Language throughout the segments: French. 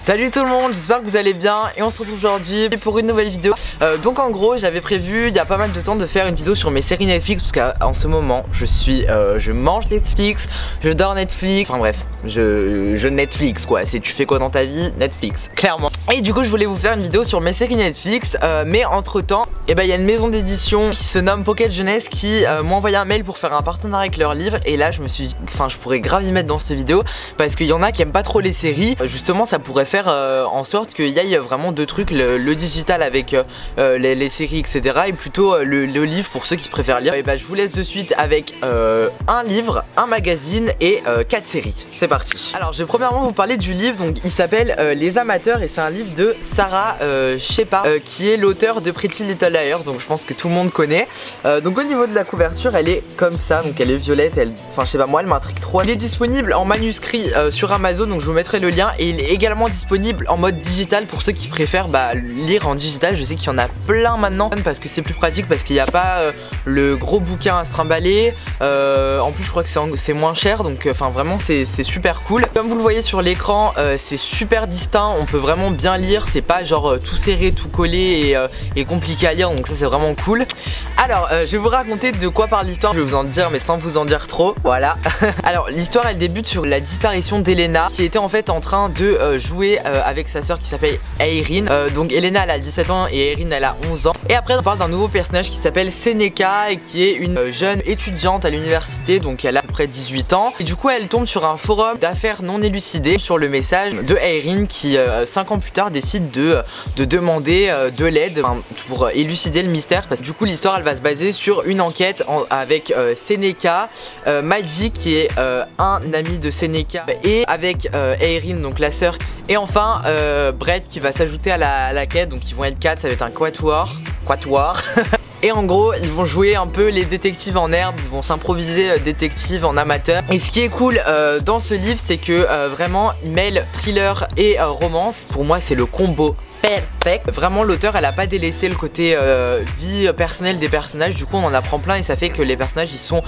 Salut tout le monde, j'espère que vous allez bien et on se retrouve aujourd'hui pour une nouvelle vidéo. Donc en gros j'avais prévu il y a pas mal de temps de faire une vidéo sur mes séries Netflix parce qu'en ce moment je mange Netflix, je dors Netflix, enfin bref, je Netflix quoi, c'est tu fais quoi dans ta vie, Netflix, clairement. Et du coup je voulais vous faire une vidéo sur mes séries Netflix, mais entre temps, il y a une maison d'édition qui se nomme Pocket Jeunesse qui m'a envoyé un mail pour faire un partenariat avec leur livre. Et là je me suis dit, enfin je pourrais grave y mettre dans cette vidéo parce qu'il y en a qui aiment pas trop les séries. Justement ça pourrait faire en sorte qu'il y ait vraiment deux trucs, le digital avec les séries etc, et plutôt le livre pour ceux qui préfèrent lire. Et bah je vous laisse de suite avec un livre, un magazine et 4 séries. C'est parti. Alors je vais premièrement vous parler du livre, donc il s'appelle Les Amateurs et c'est un livre de Sarah Shepard qui est l'auteur de Pretty Little Liars, donc je pense que tout le monde connaît. Donc au niveau de la couverture elle est comme ça, donc elle est violette, enfin je sais pas moi elle m'intrigue trop. Il est disponible en manuscrit sur Amazon, donc je vous mettrai le lien, et il est également disponible en mode digital pour ceux qui préfèrent lire en digital. Je sais qu'il y en a plein maintenant parce que c'est plus pratique, parce qu'il n'y a pas le gros bouquin à se trimballer. En plus je crois que c'est moins cher, donc enfin vraiment c'est super cool. Comme vous le voyez sur l'écran, c'est super distinct, on peut vraiment bien lire, c'est pas genre tout serré, tout collé et compliqué à lire, donc ça c'est vraiment cool. Alors je vais vous raconter de quoi parle l'histoire, je vais vous en dire mais sans vous en dire trop, voilà. Alors l'histoire elle débute sur la disparition d'Elena qui était en fait en train de jouer avec sa soeur qui s'appelle Erin. Donc Elena elle a 17 ans et Erin elle a 11 ans. Et après on parle d'un nouveau personnage qui s'appelle Seneca et qui est une jeune étudiante à l'université, donc elle a à peu près 18 ans. Et du coup elle tombe sur un forum d'affaires non élucidées sur le message de Erin qui 5 ans plus tard décide de demander de l'aide pour élucider le mystère, parce que du coup l'histoire elle va se baser sur une enquête avec Seneca, Magic qui est un ami de Seneca, et avec Erin donc la sœur, et enfin Brett qui va s'ajouter à la quête, donc ils vont être 4, ça va être un quatuor. Et en gros ils vont jouer un peu les détectives en herbe, ils vont s'improviser détectives en amateur. Et ce qui est cool dans ce livre c'est que vraiment il mêle thriller et romance. Pour moi c'est le combo perfect. Vraiment l'auteur elle a pas délaissé le côté vie personnelle des personnages, du coup on en apprend plein et ça fait que les personnages ils sont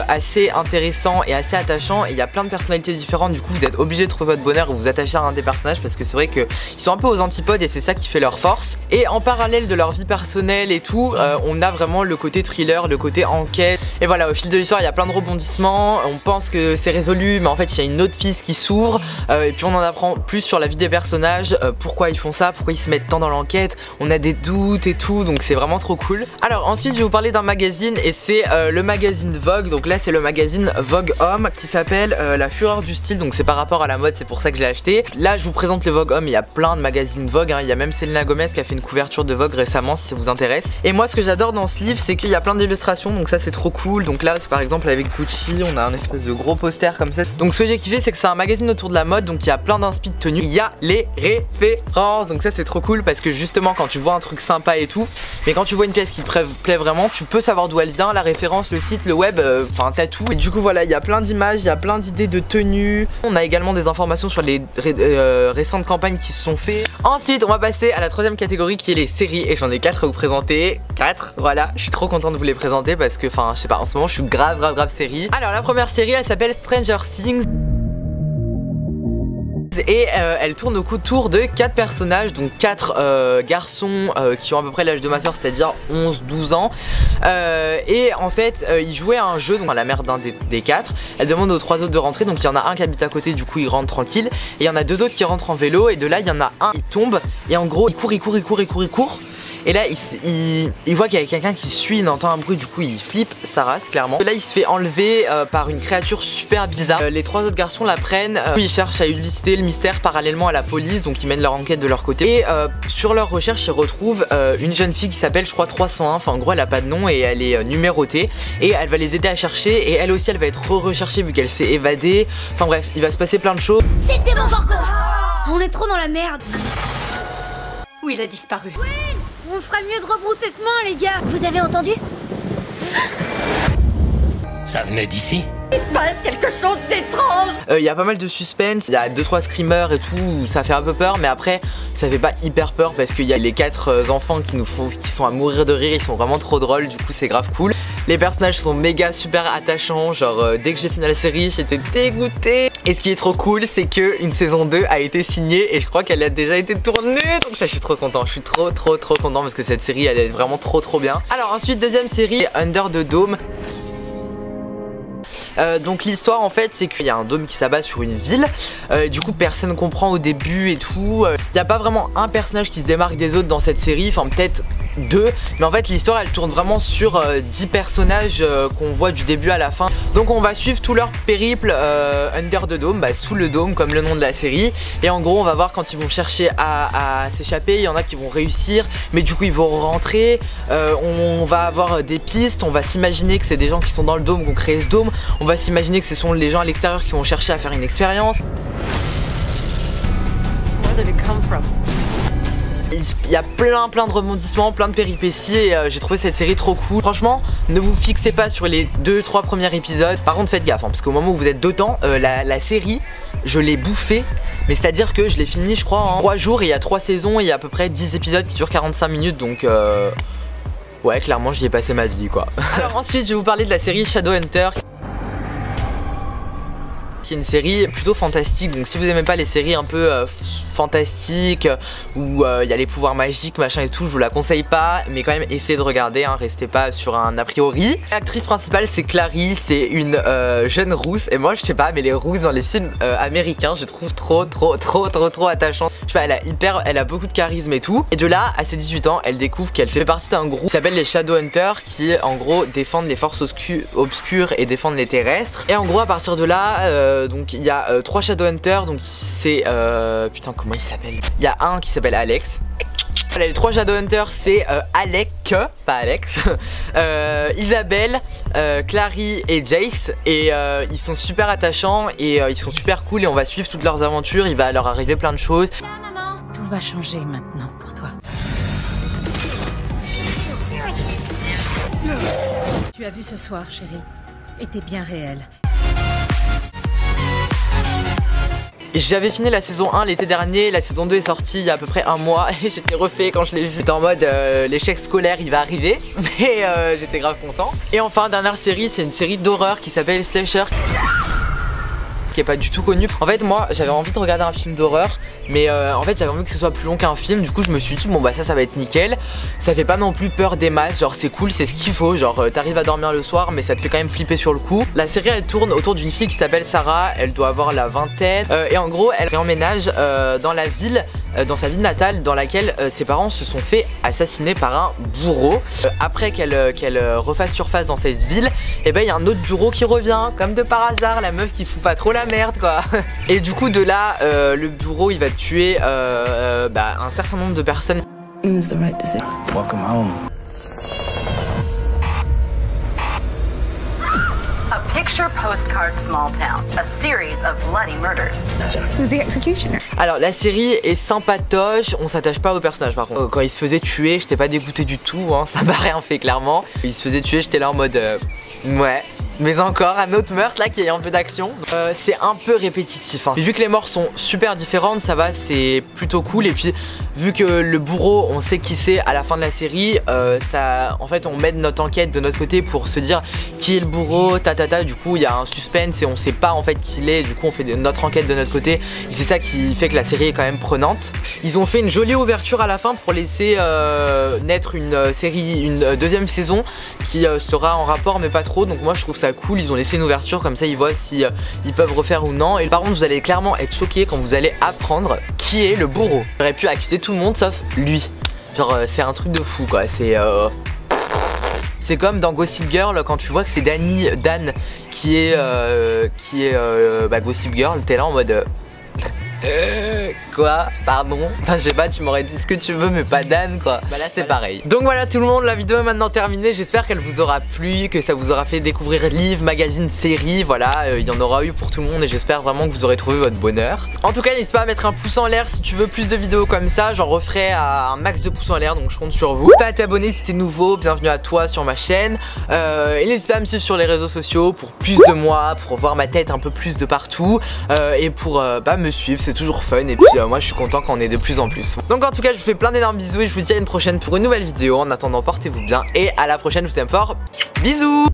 assez intéressants et assez attachants, et il y a plein de personnalités différentes, du coup vous êtes obligé de trouver votre bonheur et vous attacher à un des personnages parce que c'est vrai qu'ils sont un peu aux antipodes et c'est ça qui fait leur force. Et en parallèle de leur vie personnelle et tout, on a vraiment le côté thriller, le côté enquête, et voilà au fil de l'histoire il y a plein de rebondissements, on pense que c'est résolu mais en fait il y a une autre piste qui s'ouvre, et puis on en apprend plus sur la vie des personnages, pourquoi ils font ça, pourquoi ils se mettent tant dans l'enquête, on a des doutes et tout, donc c'est vraiment trop cool. Alors ensuite je vais vous parler d'un magazine et c'est le magazine Vogue, donc là c'est le magazine Vogue Homme qui s'appelle La Fureur du Style, donc c'est par rapport à la mode, c'est pour ça que je l'ai acheté. Là je vous présente le Vogue Homme, il y a plein de magazines Vogue, il y a même Selena Gomez qui a fait une couverture de Vogue récemment si ça vous intéresse. Et moi ce que j'adore dans ce livre c'est qu'il y a plein d'illustrations, donc ça c'est trop cool. Donc là c'est par exemple avec Gucci, on a un espèce de gros poster comme ça. Donc ce que j'ai kiffé c'est que c'est un magazine autour de la mode, donc il y a plein d'inspi de tenues, il y a les références, donc ça c'est trop cool parce que justement quand tu vois un truc sympa et tout, mais quand tu vois une pièce qui te plaît vraiment, tu peux savoir d'où elle vient, la référence, le site, le web, enfin t'as tout. Et du coup voilà, il y a plein d'images, il y a plein d'idées de tenues. On a également des informations sur les récentes campagnes qui se sont faites. Ensuite on va passer à la troisième catégorie qui est les séries, et j'en ai 4 à vous présenter. 4, voilà, je suis trop content de vous les présenter parce que enfin je sais pas, en ce moment je suis grave série. Alors la première série elle s'appelle Stranger Things et elle tourne autour de 4 personnages, donc 4 garçons qui ont à peu près l'âge de ma soeur, c'est-à-dire 11-12 ans, et en fait ils jouaient à un jeu, donc la mère d'un des 4 elle demande aux 3 autres de rentrer, donc il y en a un qui habite à côté, du coup il rentre tranquille, et il y en a 2 autres qui rentrent en vélo, et de là il y en a un qui tombe, et en gros il court. Et là il voit qu'il y a quelqu'un qui suit, il entend un bruit, du coup il flippe sa race clairement. Là il se fait enlever par une créature super bizarre. Les 3 autres garçons la prennent, ils cherchent à élucider le mystère parallèlement à la police, donc ils mènent leur enquête de leur côté. Et sur leur recherche ils retrouvent une jeune fille qui s'appelle je crois 301, enfin en gros elle a pas de nom et elle est numérotée, et elle va les aider à chercher, et elle aussi elle va être recherchée vu qu'elle s'est évadée. Enfin bref, il va se passer plein de choses. C'était mon encore. On est trop dans la merde. Où il a disparu. Oui, on fera mieux de rebrousser chemin les gars. Vous avez entendu? Ça venait d'ici? Il se passe quelque chose d'étrange. Il y a pas mal de suspense, il y a 2-3 screamers et tout, ça fait un peu peur, mais après ça fait pas hyper peur parce qu'il y a les 4 enfants qui sont à mourir de rire, ils sont vraiment trop drôles, du coup c'est grave cool. Les personnages sont méga super attachants, genre dès que j'ai fini la série j'étais dégoûtée. Et ce qui est trop cool c'est que une saison 2 a été signée et je crois qu'elle a déjà été tournée. Donc ça je suis trop content, je suis trop content parce que cette série elle est vraiment trop bien. Alors ensuite deuxième série, Under the Dome. Donc l'histoire en fait c'est qu'il y a un dôme qui s'abat sur une ville et du coup personne comprend au début et tout. Il n'y a pas vraiment un personnage qui se démarque des autres dans cette série, enfin peut-être deux, mais en fait l'histoire elle tourne vraiment sur 10 personnages qu'on voit du début à la fin. Donc on va suivre tout leur périple under the dome, sous le dôme comme le nom de la série. Et en gros on va voir quand ils vont chercher à s'échapper, il y en a qui vont réussir mais du coup ils vont rentrer. On va avoir des pistes, on va s'imaginer que c'est des gens qui sont dans le dôme qui ont créé ce dôme. On va s'imaginer que ce sont les gens à l'extérieur qui vont chercher à faire une expérience. Il y a plein de rebondissements, plein de péripéties et j'ai trouvé cette série trop cool. Franchement, ne vous fixez pas sur les 2-3 premiers épisodes. Par contre faites gaffe parce qu'au moment où vous êtes dedans, la série, je l'ai bouffée. Mais c'est à dire que je l'ai fini je crois en 3 jours et il y a 3 saisons et il y a à peu près 10 épisodes qui durent 45 minutes donc ouais clairement j'y ai passé ma vie quoi. Alors ensuite je vais vous parler de la série Shadowhunter, qui est une série plutôt fantastique. Donc si vous aimez pas les séries un peu fantastiques où il y a les pouvoirs magiques machin et tout, je vous la conseille pas, mais quand même essayez de regarder, restez pas sur un a priori. L'actrice principale c'est Clary, c'est une jeune rousse et moi je sais pas mais les rousses dans les films américains je trouve trop attachante. Je sais pas, elle a beaucoup de charisme et tout. Et de là à ses 18 ans elle découvre qu'elle fait partie d'un groupe qui s'appelle les Shadowhunters qui en gros défendent les forces obscures et défendent les terrestres. Et en gros à partir de là donc il y a 3 Shadowhunters, donc c'est putain comment il s'appelle. Il y a un qui s'appelle Alex. Les 3 Shadowhunters c'est Alec, pas Alex, Isabelle, Clary et Jace. Et ils sont super attachants et ils sont super cool et on va suivre toutes leurs aventures. Il va leur arriver plein de choses. Là, maman. Tout va changer maintenant pour toi. Tu as vu ce soir, chérie, était bien réel. J'avais fini la saison 1 l'été dernier, la saison 2 est sortie il y a à peu près un mois et j'étais refait quand je l'ai vu. J'étais en mode l'échec scolaire il va arriver, mais j'étais grave content. Et enfin dernière série, c'est une série d'horreur qui s'appelle Slasher, qui est pas du tout connu. En fait moi j'avais envie de regarder un film d'horreur mais en fait j'avais envie que ce soit plus long qu'un film. Du coup je me suis dit bon bah ça va être nickel. Ça fait pas non plus peur des masses, genre c'est cool, c'est ce qu'il faut. Genre t'arrives à dormir le soir mais ça te fait quand même flipper sur le coup. La série elle tourne autour d'une fille qui s'appelle Sarah. Elle doit avoir la vingtaine et en gros elle réemménage dans la ville, dans sa ville natale dans laquelle ses parents se sont fait assassiner par un bourreau. Après qu'elle refasse surface dans cette ville, et ben il y a un autre bourreau qui revient comme de par hasard, la meuf qui fout pas trop la merde quoi. Et du coup de là le bourreau il va tuer un certain nombre de personnes. It was the right decision. Welcome home. A picture postcard small town, a series of bloody murders. Who's the executioner? Alors la série est sympatoche, on s'attache pas au personnage par contre. Quand il se faisait tuer, j'étais pas dégoûté du tout, ça m'a rien fait clairement. Il se faisait tuer, j'étais là en mode ouais. Mais encore un autre meurtre là qui a un peu d'action. C'est un peu répétitif. Vu que les morts sont super différentes, ça va, c'est plutôt cool. Et puis vu que le bourreau, on sait qui c'est à la fin de la série, en fait on mène notre enquête de notre côté pour se dire qui est le bourreau, Du coup il y a un suspense et on sait pas en fait qui il est. Du coup on fait notre enquête de notre côté. Et c'est ça qui fait que la série est quand même prenante. Ils ont fait une jolie ouverture à la fin pour laisser naître une série, une deuxième saison qui sera en rapport mais pas trop. Donc moi je trouve ça cool, ils ont laissé une ouverture comme ça ils voient si ils peuvent refaire ou non. Et par contre vous allez clairement être choqués quand vous allez apprendre qui est le bourreau. J'aurais pu accuser tout le monde sauf lui. Genre c'est un truc de fou quoi. C'est comme dans Gossip Girl quand tu vois que c'est Dan qui est Gossip Girl, t'es là en mode quoi, pardon. Enfin je sais pas, tu m'aurais dit ce que tu veux mais pas Dan quoi. Bah là c'est pareil. Donc voilà tout le monde, la vidéo est maintenant terminée. J'espère qu'elle vous aura plu, que ça vous aura fait découvrir livres, magazines, séries. Voilà, il y en aura eu pour tout le monde et j'espère vraiment que vous aurez trouvé votre bonheur. En tout cas n'hésite pas à mettre un pouce en l'air si tu veux plus de vidéos comme ça. J'en referai à un max de pouces en l'air, donc je compte sur vous. N'hésite pas à t'abonner si t'es nouveau, bienvenue à toi sur ma chaîne. Et n'hésite pas à me suivre sur les réseaux sociaux pour plus de moi, pour voir ma tête un peu plus de partout et pour me suivre. c'est toujours fun. Et puis moi je suis content qu'on ait de plus en plus. Donc en tout cas je vous fais plein d'énormes bisous et je vous dis à une prochaine pour une nouvelle vidéo. En attendant portez-vous bien et à la prochaine, je vous aime fort. Bisous.